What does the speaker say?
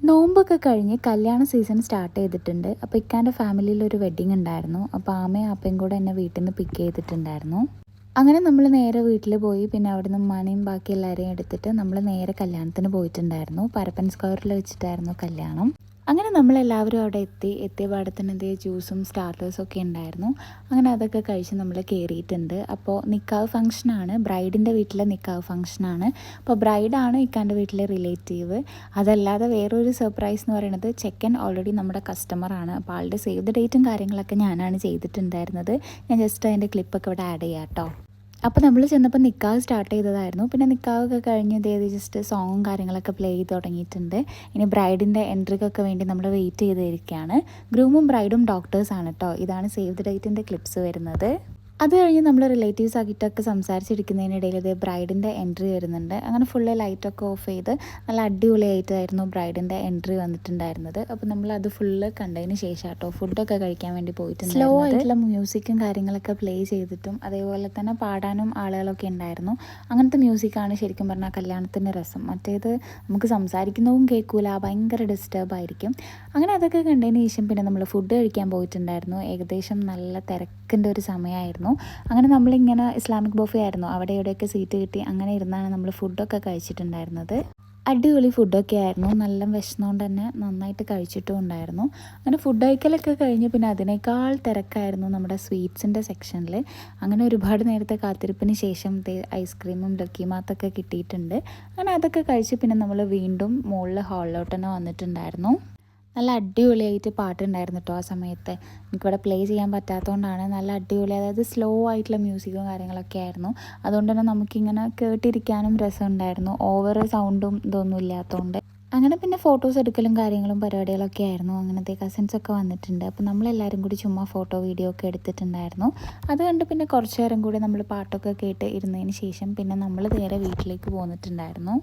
നോമ്പൊക്കെ കഴിഞ്ഞ് കല്യാണ സീസൺ സ്റ്റാർട്ട് ചെയ്തിട്ടുണ്ട്. അപ്പോൾ ഇക്കാൻ്റെ ഫാമിലിയിൽ ഒരു വെഡ്ഡിങ് ഉണ്ടായിരുന്നു. അപ്പോൾ ആമയും അപ്പയും കൂടെ എന്നെ വീട്ടിൽ നിന്ന് പിക്ക് ചെയ്തിട്ടുണ്ടായിരുന്നു. അങ്ങനെ നമ്മൾ നേരെ വീട്ടിൽ പോയി പിന്നെ അവിടുന്ന് ഉമ്മാനെയും ബാക്കി എല്ലാവരെയും എടുത്തിട്ട് നമ്മൾ നേരെ കല്യാണത്തിന് പോയിട്ടുണ്ടായിരുന്നു. പരപ്പൻ സ്ക്വയറിൽ വെച്ചിട്ടായിരുന്നു കല്യാണം. അങ്ങനെ നമ്മളെല്ലാവരും അവിടെ എത്തിയ പാടത്തിന് ജ്യൂസും സ്റ്റാർട്ടേഴ്സും ഒക്കെ ഉണ്ടായിരുന്നു. അങ്ങനെ അതൊക്കെ കഴിച്ച് നമ്മൾ കയറിയിട്ടുണ്ട്. അപ്പോൾ നിക്കാഹ് ഫംഗ്ഷനാണ്, ബ്രൈഡിൻ്റെ വീട്ടിലെ നിക്കാഹ് ഫംഗ്ഷനാണ്. അപ്പോൾ ബ്രൈഡാണ് ഇക്കാൻ്റെ വീട്ടിലെ റിലേറ്റീവ്. അതല്ലാതെ വേറൊരു സർപ്രൈസ് എന്ന് പറയുന്നത് ചെക്കൻ ഓൾറെഡി നമ്മുടെ കസ്റ്റമറാണ്. അപ്പോൾ ആളുടെ സേവ് ദ ഡേറ്റും കാര്യങ്ങളൊക്കെ ഞാനാണ് ചെയ്തിട്ടുണ്ടായിരുന്നത്. ഞാൻ ജസ്റ്റ് അതിൻ്റെ ക്ലിപ്പൊക്കെ ഇവിടെ ആഡ് ചെയ്യാം കേട്ടോ. അപ്പോൾ നമ്മൾ ചെന്നപ്പോൾ നിക്കാഹ് സ്റ്റാർട്ട് ചെയ്തതായിരുന്നു. പിന്നെ നിക്കാഹൊക്കെ കഴിഞ്ഞ് ജസ്റ്റ് സോങ്ങും കാര്യങ്ങളൊക്കെ പ്ലേ ചെയ്ത് തുടങ്ങിയിട്ടുണ്ട്. ഇനി ബ്രൈഡിൻ്റെ എൻട്രിക്കൊക്കെ വേണ്ടി നമ്മൾ വെയിറ്റ് ചെയ്തിരിക്കുകയാണ്. ഗ്രൂമും ബ്രൈഡും ഡോക്ടേഴ്സാണ് കേട്ടോ. ഇതാണ് സേവ് ദ ഡേറ്റിൻ്റെ ക്ലിപ്സ് വരുന്നത്. അത് കഴിഞ്ഞ് നമ്മൾ റിലേറ്റീവ്സ് ആക്കിയിട്ടൊക്കെ സംസാരിച്ചിരിക്കുന്നതിനിടയിൽ ബ്രൈഡിൻ്റെ എൻട്രി വരുന്നുണ്ട്. അങ്ങനെ ഫുള്ള് ലൈറ്റൊക്കെ ഓഫ് ചെയ്ത് നല്ല അടിപൊളിയായിട്ടായിരുന്നു ബ്രൈഡിൻ്റെ എൻട്രി വന്നിട്ടുണ്ടായിരുന്നത്. അപ്പോൾ നമ്മൾ അത് ഫുള്ള് കണ്ടതിന് ശേഷം കേട്ടോ ഫുഡൊക്കെ കഴിക്കാൻ വേണ്ടി പോയിട്ടുണ്ട്. സ്ലോ ആയിട്ടുള്ള മ്യൂസിക്കും കാര്യങ്ങളൊക്കെ പ്ലേ ചെയ്തിട്ടും അതേപോലെ തന്നെ പാടാനും ആളുകളൊക്കെ ഉണ്ടായിരുന്നു. അങ്ങനത്തെ മ്യൂസിക്കാണ് ശരിക്കും പറഞ്ഞാൽ കല്യാണത്തിൻ്റെ രസം. മറ്റേത് നമുക്ക് സംസാരിക്കുന്നതും കേൾക്കൂല, ഭയങ്കര ഡിസ്റ്റർബായിരിക്കും. അങ്ങനെ അതൊക്കെ കണ്ടതിന് ശേഷം പിന്നെ നമ്മൾ ഫുഡ് കഴിക്കാൻ പോയിട്ടുണ്ടായിരുന്നു. ഏകദേശം നല്ല തിരക്കിൻ്റെ ഒരു സമയമായിരുന്നു. അങ്ങനെ നമ്മളിങ്ങനെ ഇസ്ലാമിക് ബൊഫേ ആയിരുന്നു, അവിടെ എവിടെയൊക്കെ സീറ്റ് കിട്ടി അങ്ങനെ ഇരുന്നാണ് നമ്മൾ ഫുഡൊക്കെ കഴിച്ചിട്ടുണ്ടായിരുന്നത്. അടിപൊളി ഫുഡൊക്കെ ആയിരുന്നു. നല്ല വിശന്നുകൊണ്ട് തന്നെ നന്നായിട്ട് കഴിച്ചിട്ടും ഉണ്ടായിരുന്നു. അങ്ങനെ ഫുഡ് കഴിക്കലൊക്കെ കഴിഞ്ഞ് പിന്നെ അതിനേക്കാൾ തിരക്കായിരുന്നു നമ്മുടെ സ്വീറ്റ്സിൻ്റെ സെക്ഷനിൽ. അങ്ങനെ ഒരുപാട് നേരത്തെ കാത്തിരിപ്പിന് ശേഷം ഐസ്ക്രീമും ലക്കിമാത്തൊക്കെ കിട്ടിയിട്ടുണ്ട്. അങ്ങനെ അതൊക്കെ കഴിച്ച് പിന്നെ നമ്മൾ വീണ്ടും മുകളിൽ ഹാളിലോട്ട് തന്നെ വന്നിട്ടുണ്ടായിരുന്നു. നല്ല അടിപൊളിയായിട്ട് പാട്ടുണ്ടായിരുന്നു കേട്ടോ ആ സമയത്ത്. എനിക്കിവിടെ പ്ലേ ചെയ്യാൻ പറ്റാത്തതുകൊണ്ടാണ്. നല്ല അടിപൊളി, അതായത് സ്ലോ ആയിട്ടുള്ള മ്യൂസിക്കും കാര്യങ്ങളൊക്കെ ആയിരുന്നു. അതുകൊണ്ട് തന്നെ നമുക്കിങ്ങനെ കേട്ടിരിക്കാനും രസമുണ്ടായിരുന്നു. ഓവർ സൗണ്ടും ഇതൊന്നും ഇല്ലാത്തതുകൊണ്ട്. അങ്ങനെ പിന്നെ ഫോട്ടോസ് എടുക്കലും കാര്യങ്ങളും പരിപാടികളൊക്കെ ആയിരുന്നു. അങ്ങനത്തെ കസിൻസൊക്കെ വന്നിട്ടുണ്ട്. അപ്പോൾ നമ്മളെല്ലാവരും കൂടി ചുമ്മാ ഫോട്ടോ വീഡിയോ ഒക്കെ എടുത്തിട്ടുണ്ടായിരുന്നു. അത് കണ്ട് പിന്നെ കുറച്ച് നേരം കൂടി നമ്മൾ പാട്ടൊക്കെ കേട്ട് ഇരുന്നതിന് ശേഷം പിന്നെ നമ്മൾ നേരെ വീട്ടിലേക്ക് പോന്നിട്ടുണ്ടായിരുന്നു.